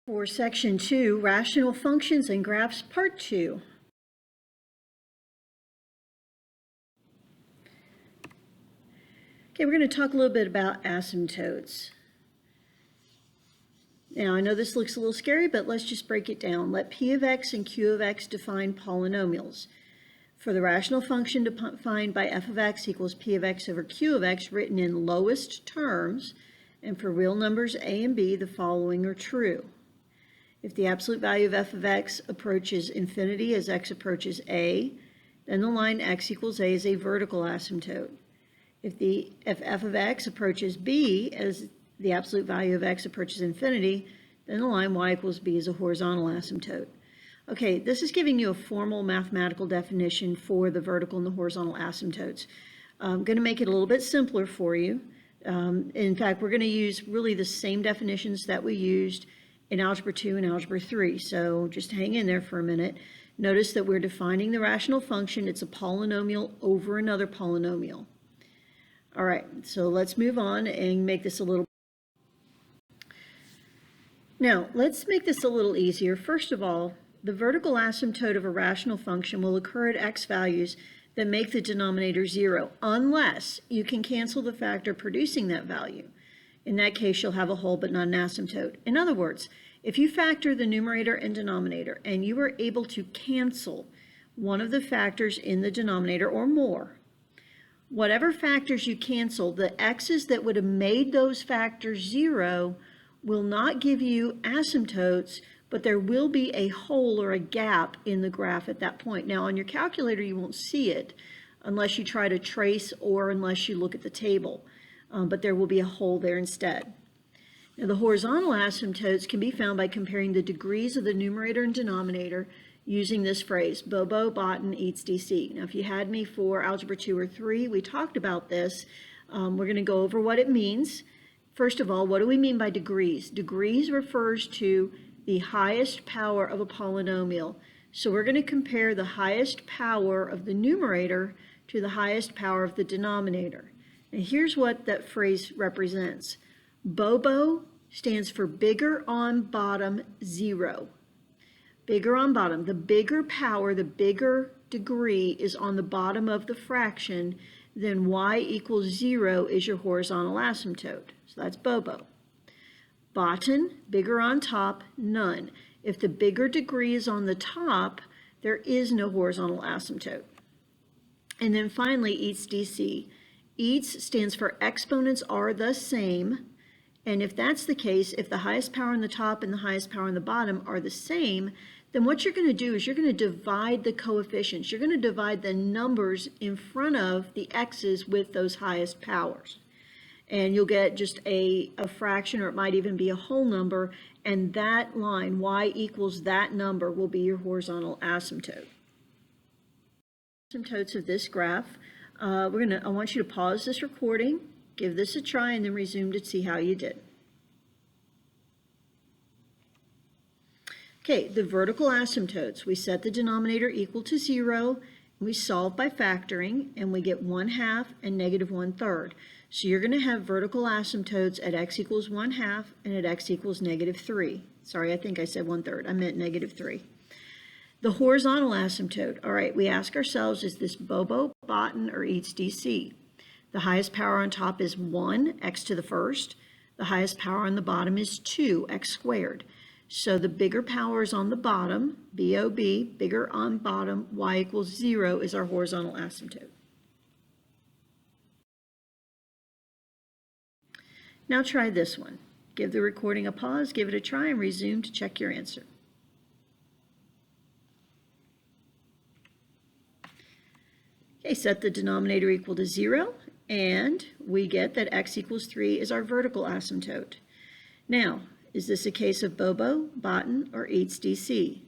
For Section 2, Rational Functions and Graphs, Part 2. Okay, we're going to talk a little bit about asymptotes. Now, I know this looks a little scary, but let's just break it down. Let P of x and Q of x define polynomials. For the rational function defined by f of x equals P of x over Q of x written in lowest terms, and for real numbers a and b, the following are true. If the absolute value of f of x approaches infinity as x approaches a, then the line x equals a is a vertical asymptote. If f of x approaches b as the absolute value of x approaches infinity, then the line y equals b is a horizontal asymptote. Okay, this is giving you a formal mathematical definition for the vertical and the horizontal asymptotes. I'm going to make it a little bit simpler for you. In fact, we're going to use really the same definitions that we used in Algebra 2 and Algebra 3. So just hang in there for a minute. Notice that we're defining the rational function. It's a polynomial over another polynomial. All right, so let's move on and make this a little. Now, let's make this a little easier. First of all, the vertical asymptote of a rational function will occur at x values that make the denominator 0, unless you can cancel the factor producing that value. In that case, you'll have a whole but not an asymptote. In other words, if you factor the numerator and denominator and you are able to cancel one of the factors in the denominator or more, whatever factors you cancel, the x's that would have made those factors 0 will not give you asymptotes, but there will be a hole or a gap in the graph at that point. Now, on your calculator, you won't see it unless you try to trace or unless you look at the table. But there will be a hole there instead. Now, the horizontal asymptotes can be found by comparing the degrees of the numerator and denominator using this phrase, Bobo, Botan, eats DC. Now, if you had me for Algebra 2 or 3, we talked about this. We're going to go over what it means. First of all, what do we mean by degrees? Degrees refers to the highest power of a polynomial. So we're going to compare the highest power of the numerator to the highest power of the denominator. And here's what that phrase represents. Bobo stands for bigger on bottom 0. Bigger on bottom. The bigger power, the bigger degree is on the bottom of the fraction, then y equals 0 is your horizontal asymptote. So that's Bobo. Botan, bigger on top, none. If the bigger degree is on the top, there is no horizontal asymptote. And then finally, eats DC. Eats stands for exponents are the same, and if that's the case, if the highest power on the top and the highest power on the bottom are the same, then what you're going to do is you're going to divide the coefficients. You're going to divide the numbers in front of the x's with those highest powers. And you'll get just a fraction, or it might even be a whole number, and that line, y equals that number, will be your horizontal asymptote. Asymptotes of this graph. I want you to pause this recording, give this a try, and then resume to see how you did. Okay, the vertical asymptotes. We set the denominator equal to 0, and we solve by factoring, and we get 1/2 and -1/3. So you're going to have vertical asymptotes at x equals 1/2 and at x equals -3. Sorry, I think I said 1/3. I meant -3. The horizontal asymptote, all right, we ask ourselves, is this Bobo, Botan, or eats DC? The highest power on top is 1, x to the first. The highest power on the bottom is 2, x squared. So the bigger power is on the bottom, BOB, bigger on bottom, y equals 0 is our horizontal asymptote. Now try this one. Give the recording a pause, give it a try, and resume to check your answer. Okay, set the denominator equal to 0, and we get that x equals 3 is our vertical asymptote. Now, is this a case of Bobo, Botan, or eats DC?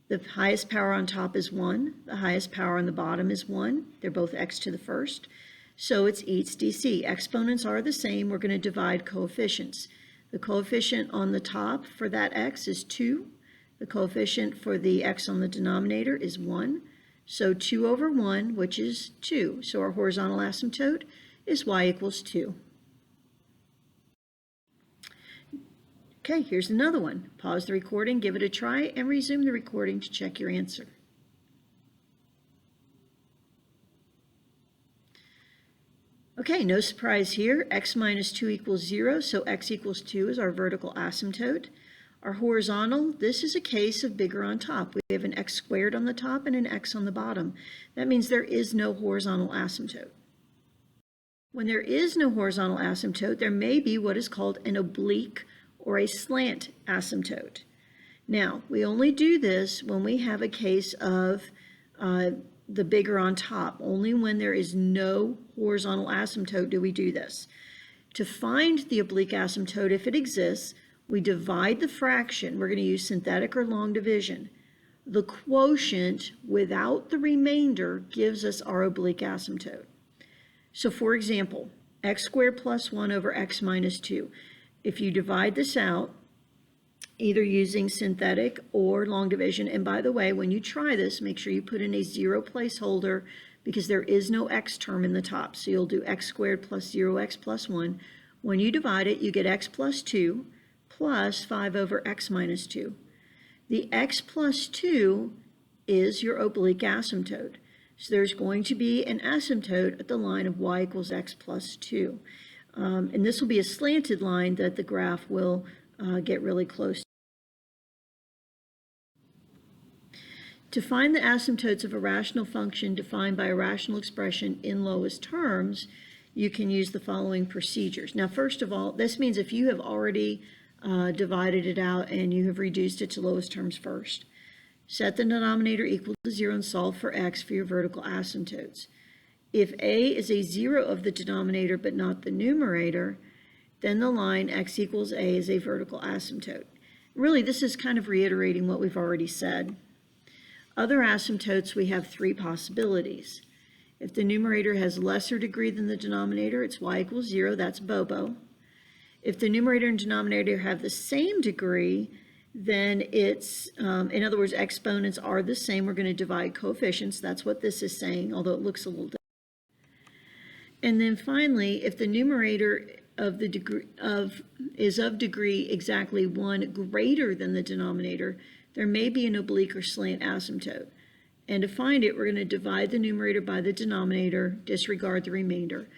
The highest power on top is 1. The highest power on the bottom is 1. They're both x to the first. So it's eats DC. Exponents are the same. We're going to divide coefficients. The coefficient on the top for that x is 2. The coefficient for the x on the denominator is 1. So 2 over 1, which is 2. So our horizontal asymptote is y equals 2. Okay, here's another one. Pause the recording, give it a try, and resume the recording to check your answer. Okay, no surprise here. X minus 2 equals 0, so x equals 2 is our vertical asymptote. Our horizontal, this is a case of bigger on top. We have an x squared on the top and an x on the bottom. That means there is no horizontal asymptote. When there is no horizontal asymptote, there may be what is called an oblique or a slant asymptote. Now, we only do this when we have a case of the bigger on top. Only when there is no horizontal asymptote do we do this. To find the oblique asymptote, if it exists, we divide the fraction. We're going to use synthetic or long division. The quotient without the remainder gives us our oblique asymptote. So for example, x squared plus 1 over x minus 2. If you divide this out, either using synthetic or long division, and by the way, when you try this, make sure you put in a 0 placeholder because there is no x term in the top. So you'll do x squared plus 0x plus 1. When you divide it, you get x plus 2 plus 5 over x minus 2. The x plus 2 is your oblique asymptote. So there's going to be an asymptote at the line of y equals x plus 2. And this will be a slanted line that the graph will get really close to. To find the asymptotes of a rational function defined by a rational expression in lowest terms, you can use the following procedures. Now, first of all, this means if you have already divided it out and you have reduced it to lowest terms first. Set the denominator equal to 0 and solve for x for your vertical asymptotes. If a is a 0 of the denominator but not the numerator, then the line x equals a is a vertical asymptote. Really, this is kind of reiterating what we've already said. Other asymptotes, we have 3 possibilities. If the numerator has lesser degree than the denominator, it's y equals 0, that's Bobo. If the numerator and denominator have the same degree, then it's, in other words, exponents are the same. We're going to divide coefficients. That's what this is saying, although it looks a little different. And then finally, if the numerator of the degree is of degree exactly 1 greater than the denominator, there may be an oblique or slant asymptote. And to find it, we're going to divide the numerator by the denominator, disregard the remainder.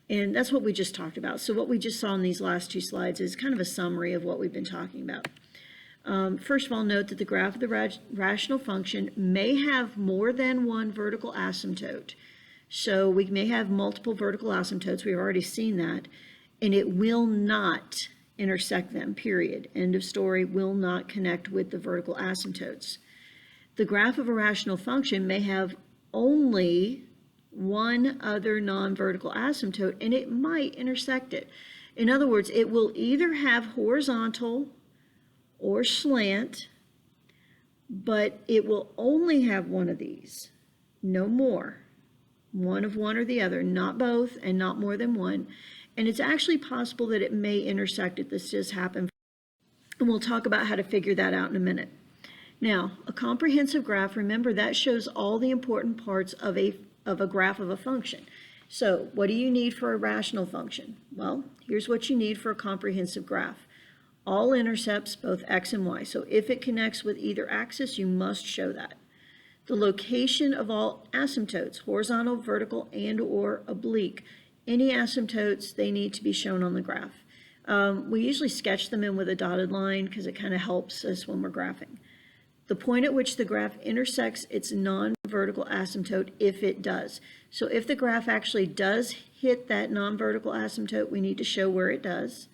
And that's what we just talked about. So what we just saw in these last 2 slides is kind of a summary of what we've been talking about. First of all, note that the graph of the rational function may have more than one vertical asymptote. So we may have multiple vertical asymptotes. We've already seen that. And it will not intersect them, period. End of story, will not connect with the vertical asymptotes. The graph of a rational function may have only one other non-vertical asymptote, and it might intersect it. In other words, it will either have horizontal or slant, but it will only have one of these, no more. One of one or the other, not both and not more than one. And it's actually possible that it may intersect it. This does happen. And we'll talk about how to figure that out in a minute. Now, a comprehensive graph, remember that shows all the important parts of a graph of a function. So what do you need for a rational function? Well, here's what you need for a comprehensive graph. All intercepts, both x and y. So if it connects with either axis, you must show that. The location of all asymptotes, horizontal, vertical, and or oblique. Any asymptotes, they need to be shown on the graph. We usually sketch them in with a dotted line because it kind of helps us when we're graphing. The point at which the graph intersects its non-vertical asymptote, if it does. So if the graph actually does hit that non-vertical asymptote, we need to show where it does.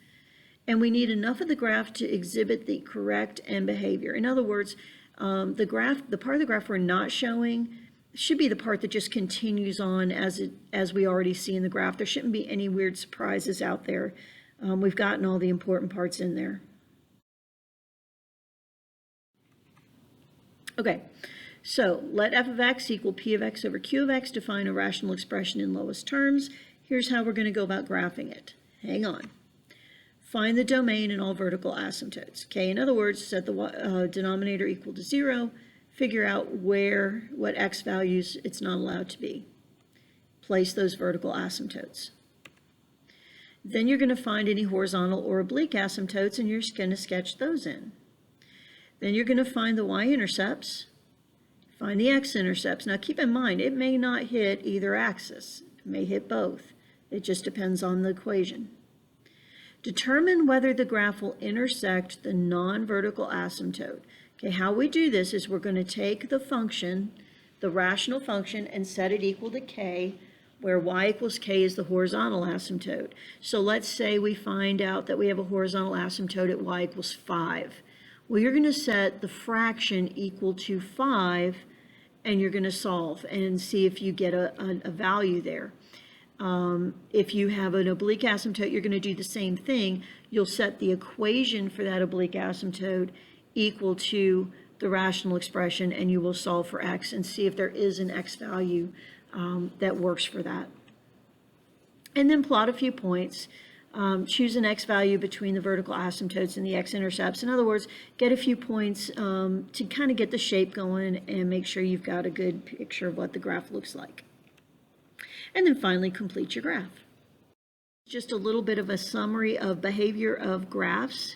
And we need enough of the graph to exhibit the correct end behavior. In other words, the part of the graph we're not showing should be the part that just continues on as we already see in the graph. There shouldn't be any weird surprises out there. We've gotten all the important parts in there. Okay, so let f of x equal p of x over q of x, define a rational expression in lowest terms. Here's how we're going to go about graphing it. Hang on. Find the domain in all vertical asymptotes. Okay, in other words, set the denominator equal to 0. Figure out what x values it's not allowed to be. Place those vertical asymptotes. Then you're going to find any horizontal or oblique asymptotes, and you're just going to sketch those in. Then you're going to find the y-intercepts, find the x-intercepts. Now keep in mind, it may not hit either axis. It may hit both. It just depends on the equation. Determine whether the graph will intersect the non-vertical asymptote. Okay, how we do this is we're going to take the function, the rational function, and set it equal to k, where y equals k is the horizontal asymptote. So let's say we find out that we have a horizontal asymptote at y equals 5. Well, you're going to set the fraction equal to 5, and you're going to solve and see if you get a value there. If you have an oblique asymptote, you're going to do the same thing. You'll set the equation for that oblique asymptote equal to the rational expression, and you will solve for x and see if there is an x value that works for that. And then plot a few points. Choose an x value between the vertical asymptotes and the x-intercepts. In other words, get a few points to kind of get the shape going and make sure you've got a good picture of what the graph looks like. And then finally, complete your graph. Just a little bit of a summary of behavior of graphs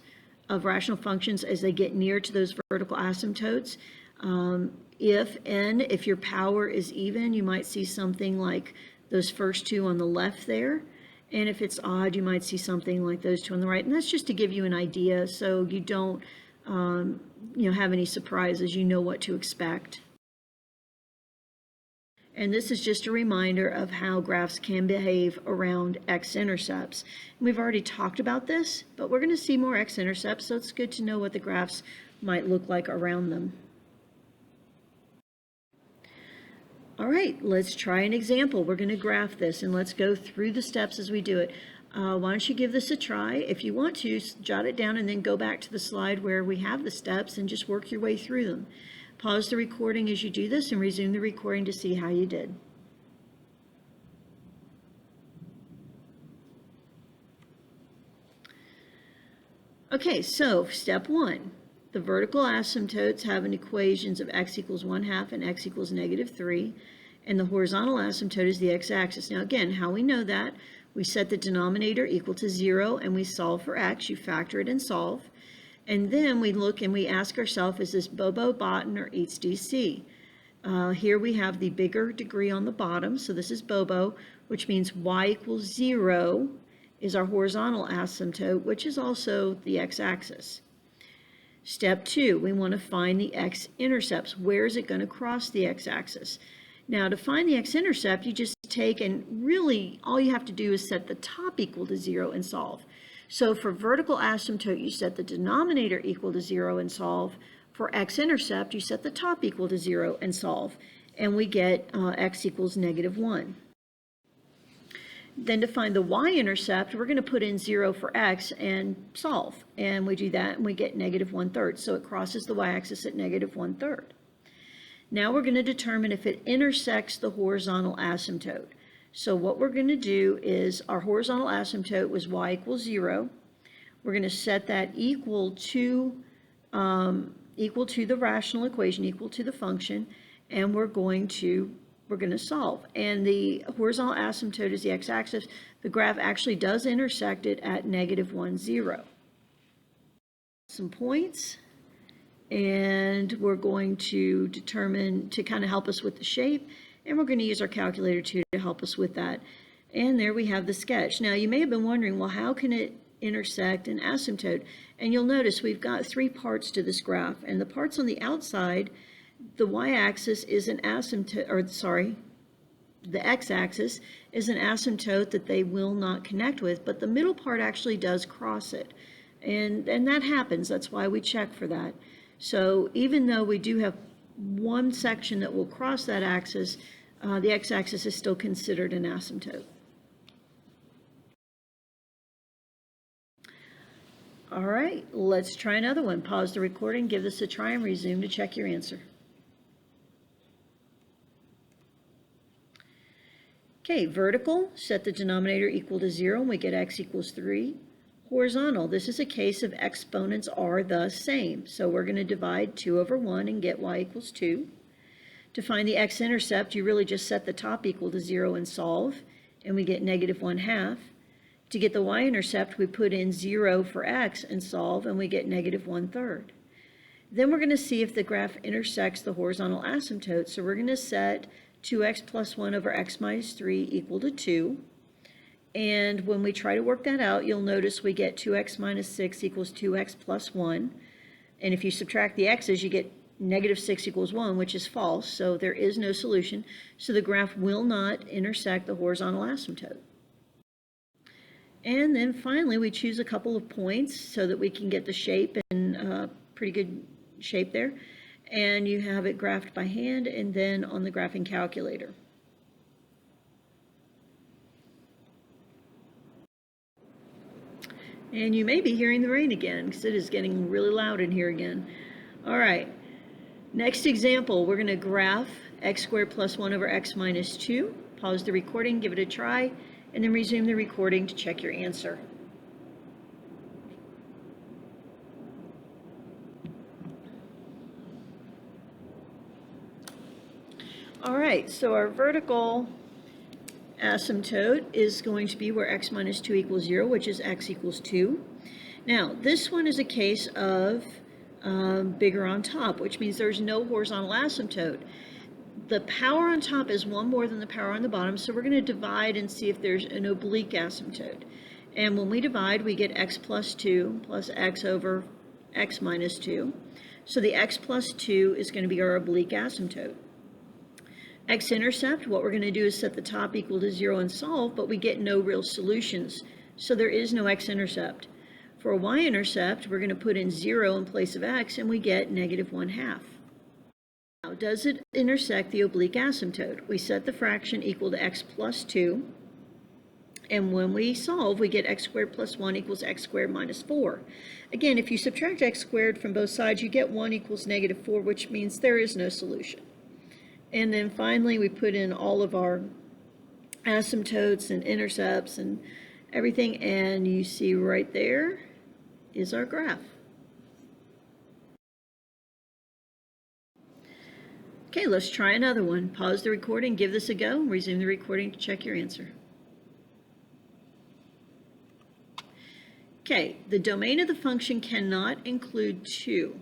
of rational functions as they get near to those vertical asymptotes. If your power is even, you might see something like those first two on the left there. And if it's odd, you might see something like those two on the right. And that's just to give you an idea so you don't have any surprises. You know what to expect. And this is just a reminder of how graphs can behave around x-intercepts. We've already talked about this, but we're going to see more x-intercepts, so it's good to know what the graphs might look like around them. All right, let's try an example. We're going to graph this, and let's go through the steps as we do it. Why don't you give this a try? If you want to, jot it down and then go back to the slide where we have the steps and just work your way through them. Pause the recording as you do this and resume the recording to see how you did. Okay, so step 1. The vertical asymptotes have an equations of x equals 1/2 and x equals -3, and the horizontal asymptote is the x-axis. Now again, how we know that? We set the denominator equal to 0 and we solve for x. You factor it and solve. And then we look and we ask ourselves, is this Bobo, Botten, or Eats DC? Here we have the bigger degree on the bottom, so this is Bobo, which means y equals 0 is our horizontal asymptote, which is also the x-axis. Step 2, we want to find the x-intercepts. Where is it going to cross the x-axis? Now, to find the x-intercept, you just take and really all you have to do is set the top equal to 0 and solve. So for vertical asymptote, you set the denominator equal to 0 and solve. For x-intercept, you set the top equal to 0 and solve. And we get x equals -1. Then to find the y-intercept, we're going to put in 0 for x and solve. And we do that and we get -1/3. So it crosses the y-axis at -1/3. Now we're going to determine if it intersects the horizontal asymptote. So what we're going to do is our horizontal asymptote was y equals 0. We're going to set that equal to the rational equation, equal to the function, and we're going to solve. And the horizontal asymptote is the x-axis. The graph actually does intersect it at -1, 0. Some points, and we're going to determine to kind of help us with the shape. And we're going to use our calculator too to help us with that. And there we have the sketch. Now you may have been wondering, well, how can it intersect an asymptote? And you'll notice we've got 3 parts to this graph. And the parts on the outside, the y-axis is an asymptote, the x-axis is an asymptote that they will not connect with, but the middle part actually does cross it. And that happens. That's why we check for that. So even though we do have one section that will cross that axis, the x-axis is still considered an asymptote. All right, let's try another one. Pause the recording, give this a try, and resume to check your answer. Okay, vertical, set the denominator equal to 0, and we get x equals 3. Horizontal, this is a case of exponents are the same. So we're going to divide 2/1 and get y equals 2. To find the x-intercept, you really just set the top equal to 0 and solve, and we get -1/2. To get the y-intercept, we put in 0 for x and solve, and we get -1/3. Then we're going to see if the graph intersects the horizontal asymptote. So we're going to set 2x plus 1 over x minus 3 equal to 2. And when we try to work that out, you'll notice we get 2x minus 6 equals 2x plus 1. And if you subtract the x's, you get -6 equals 1, which is false. So there is no solution. So the graph will not intersect the horizontal asymptote. And then finally, we choose a couple of points so that we can get the shape in pretty good shape there. And you have it graphed by hand and then on the graphing calculator. And you may be hearing the rain again because it is getting really loud in here again. All right, next example, we're going to graph x squared plus 1 over x minus 2. Pause the recording, give it a try, and then resume the recording to check your answer. All right, so our vertical asymptote is going to be where x minus 2 equals 0, which is x equals 2. Now, this one is a case of bigger on top, which means there's no horizontal asymptote. The power on top is 1 more than the power on the bottom, so we're going to divide and see if there's an oblique asymptote. And when we divide, we get x plus 2 plus x over x minus 2. So the x plus 2 is going to be our oblique asymptote. X-intercept, what we're going to do is set the top equal to 0 and solve, but we get no real solutions. So there is no x-intercept. For a y-intercept, we're going to put in 0 in place of x, and we get -1/2. Now, does it intersect the oblique asymptote? We set the fraction equal to x plus 2, and when we solve, we get x squared plus 1 equals x squared minus 4. Again, if you subtract x squared from both sides, you get 1 equals -4, which means there is no solution. And then finally, we put in all of our asymptotes and intercepts and everything, and you see right there is our graph. Okay, let's try another one. Pause the recording, give this a go, resume the recording to check your answer. Okay, the domain of the function cannot include 2.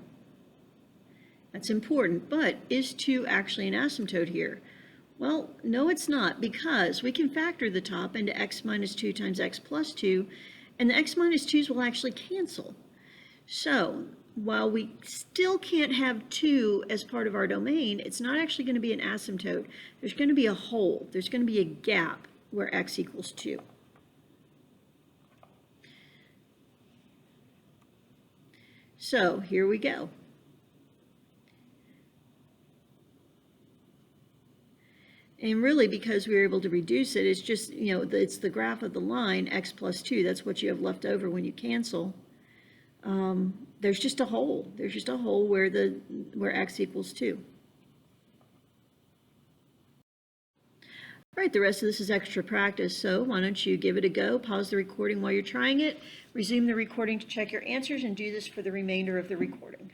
That's important, but is 2 actually an asymptote here? Well, no, it's not, because we can factor the top into x minus 2 times x plus 2, and the x minus 2's will actually cancel. So while we still can't have 2 as part of our domain, it's not actually going to be an asymptote. There's going to be a hole. There's going to be a gap where x equals 2. So here we go. And really, because we were able to reduce it, it's just, it's the graph of the line, x plus 2. That's what you have left over when you cancel. There's just a hole. There's just a hole where x equals 2. All right, the rest of this is extra practice, so why don't you give it a go, pause the recording while you're trying it, resume the recording to check your answers, and do this for the remainder of the recording.